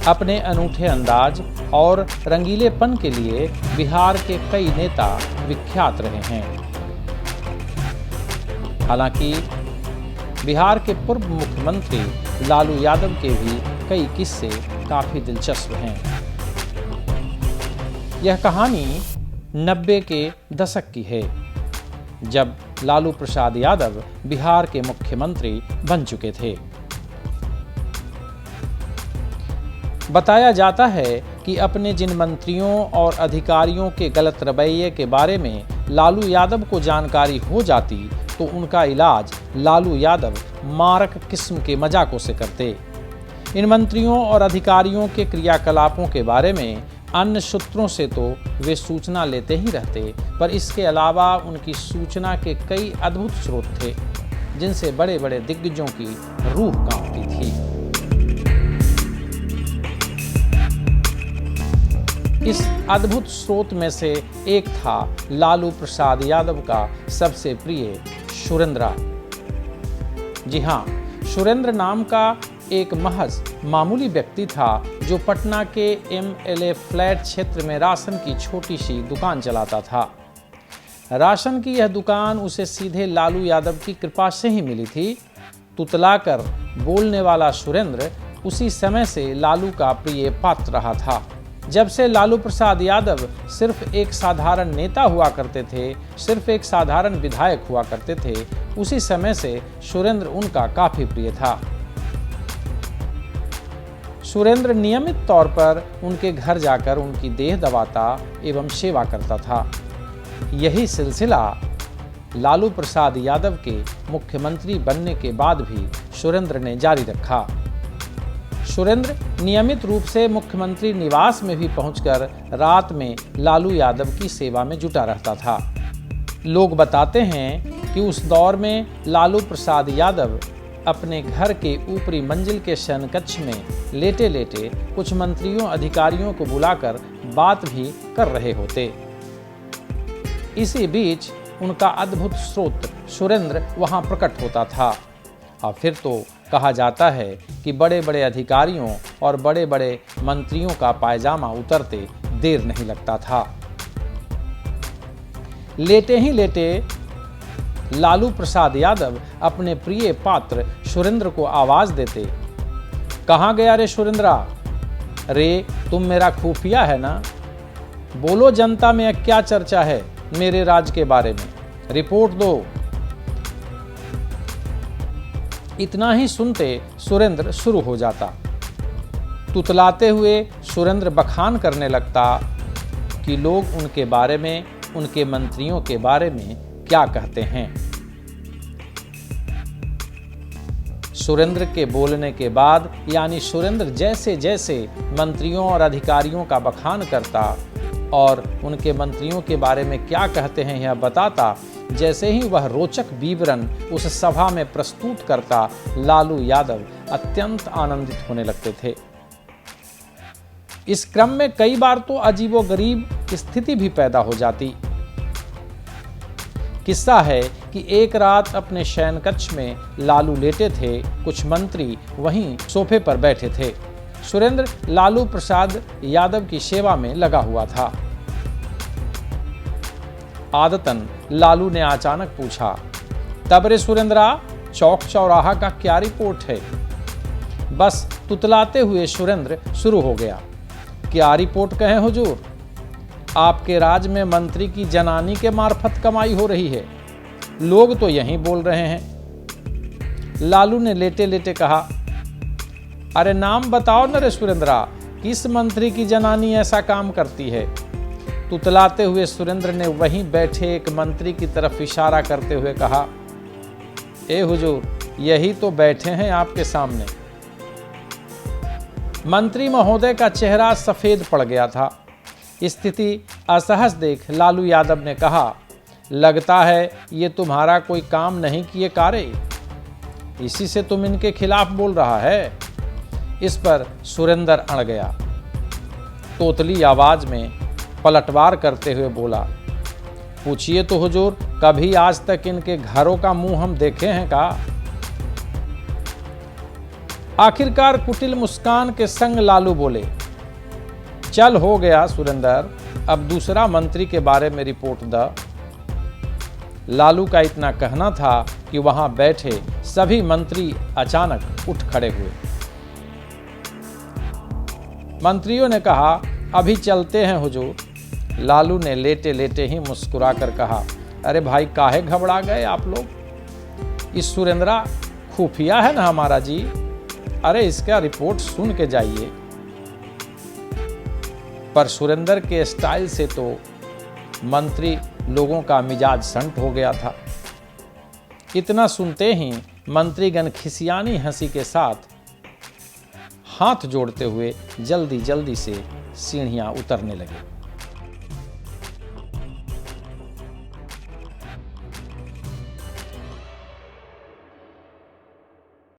अपने अनूठे अंदाज और रंगीलेपन के लिए बिहार के कई नेता विख्यात रहे हैं। हालांकि बिहार के पूर्व मुख्यमंत्री लालू यादव के भी कई किस्से काफी दिलचस्प हैं। यह कहानी 90 के दशक की है, जब लालू प्रसाद यादव बिहार के मुख्यमंत्री बन चुके थे। बताया जाता है कि अपने जिन मंत्रियों और अधिकारियों के गलत रवैये के बारे में लालू यादव को जानकारी हो जाती तो उनका इलाज लालू यादव मारक किस्म के मजाकों से करते। इन मंत्रियों और अधिकारियों के क्रियाकलापों के बारे में अन्य सूत्रों से तो वे सूचना लेते ही रहते, पर इसके अलावा उनकी सूचना के कई अद्भुत स्रोत थे जिनसे बड़े बड़े दिग्गजों की रूह कांपती थी। इस अद्भुत स्रोत में से एक था लालू प्रसाद यादव का सबसे प्रिय सुरेंद्र। जी हाँ, सुरेंद्र नाम का एक महज मामूली व्यक्ति था जो पटना के MLA फ्लैट क्षेत्र में राशन की छोटी सी दुकान चलाता था। राशन की यह दुकान उसे सीधे लालू यादव की कृपा से ही मिली थी। तुतलाकर बोलने वाला सुरेंद्र उसी समय से लालू का प्रिय पात्र रहा था। जब से लालू प्रसाद यादव सिर्फ एक साधारण नेता हुआ करते थे, सिर्फ एक साधारण विधायक हुआ करते थे, उसी समय से सुरेंद्र उनका काफी प्रिय था। सुरेंद्र नियमित तौर पर उनके घर जाकर उनकी देह दबाता एवं सेवा करता था। यही सिलसिला लालू प्रसाद यादव के मुख्यमंत्री बनने के बाद भी सुरेंद्र ने जारी रखा। सुरेंद्र नियमित रूप से मुख्यमंत्री निवास में भी पहुंचकर रात में लालू यादव की सेवा में जुटा रहता था। लोग बताते हैं कि उस दौर में लालू प्रसाद यादव अपने घर के ऊपरी मंजिल के शयन कक्ष में लेटे लेटे कुछ मंत्रियों अधिकारियों को बुलाकर बात भी कर रहे होते। इसी बीच उनका अद्भुत स्रोत सुरेंद्र वहां प्रकट होता था। और फिर तो कहा जाता है कि बड़े बड़े अधिकारियों और बड़े बड़े मंत्रियों का पायजामा उतरते देर नहीं लगता था। लेटे ही लेटे लालू प्रसाद यादव अपने प्रिय पात्र सुरेंद्र को आवाज देते, कहाँ गया रे सुरेंद्रा? रे तुम मेरा खुफिया है ना? बोलो जनता में क्या चर्चा है मेरे राज के बारे में, रिपोर्ट दो। इतना ही सुनते सुरेंद्र शुरू हो जाता। तुतलाते हुए सुरेंद्र बखान करने लगता कि लोग उनके बारे में, उनके मंत्रियों के बारे में क्या कहते हैं। सुरेंद्र के बोलने के बाद, यानी सुरेंद्र जैसे जैसे मंत्रियों और अधिकारियों का बखान करता और उनके मंत्रियों के बारे में क्या कहते हैं यह बताता, जैसे ही वह रोचक विवरण उस सभा में प्रस्तुत करता, लालू यादव अत्यंत आनंदित होने लगते थे। इस क्रम में कई बार तो अजीबोगरीब स्थिति भी पैदा हो जाती। किस्सा है कि एक रात अपने शयन कक्ष में लालू लेटे थे, कुछ मंत्री वहीं सोफे पर बैठे थे। सुरेंद्र लालू प्रसाद यादव की सेवा में लगा हुआ था। आदतन लालू ने अचानक पूछा, तब रे सुरेंद्रा, चौक चौराहा का क्या रिपोर्ट है? बस तुतलाते हुए सुरेंद्र शुरू हो गया, क्या रिपोर्ट कहें हुजूर? आपके राज में मंत्री की जनानी के मार्फत कमाई हो रही है, लोग तो यही बोल रहे हैं। लालू ने लेटे लेटे कहा, अरे नाम बताओ न रे सुरेंद्रा, किस मंत्री की जनानी ऐसा काम करती है? तुतलाते हुए सुरेंद्र ने वहीं बैठे एक मंत्री की तरफ इशारा करते हुए कहा, ए हुजूर, यही तो बैठे हैं आपके सामने। मंत्री महोदय का चेहरा सफेद पड़ गया था। स्थिति असहज देख लालू यादव ने कहा, लगता है ये तुम्हारा कोई काम नहीं किए कारे, इसी से तुम इनके खिलाफ बोल रहा है। इस पर सुरेंद्र अड़ गया। तोतली आवाज में पलटवार करते हुए बोला, पूछिए तो हुजूर, कभी आज तक इनके घरों का मुंह हम देखे हैं का? आखिरकार कुटिल मुस्कान के संग लालू बोले, चल हो गया सुरेंद्र, अब दूसरा मंत्री के बारे में रिपोर्ट द। लालू का इतना कहना था कि वहां बैठे सभी मंत्री अचानक उठ खड़े हुए। मंत्रियों ने कहा, अभी चलते हैं हुजूर। लालू ने लेटे लेटे ही मुस्कुराकर कहा, अरे भाई काहे घबरा गए आप लोग, इस सुरेंद्रा खुफिया है ना हमारा जी, अरे इसका रिपोर्ट सुन के जाइए। पर सुरेंद्र के स्टाइल से तो मंत्री लोगों का मिजाज संट हो गया था। इतना सुनते ही मंत्रीगण खिसियानी हंसी के साथ हाथ जोड़ते हुए जल्दी जल्दी से सीढ़ियां उतरने लगे।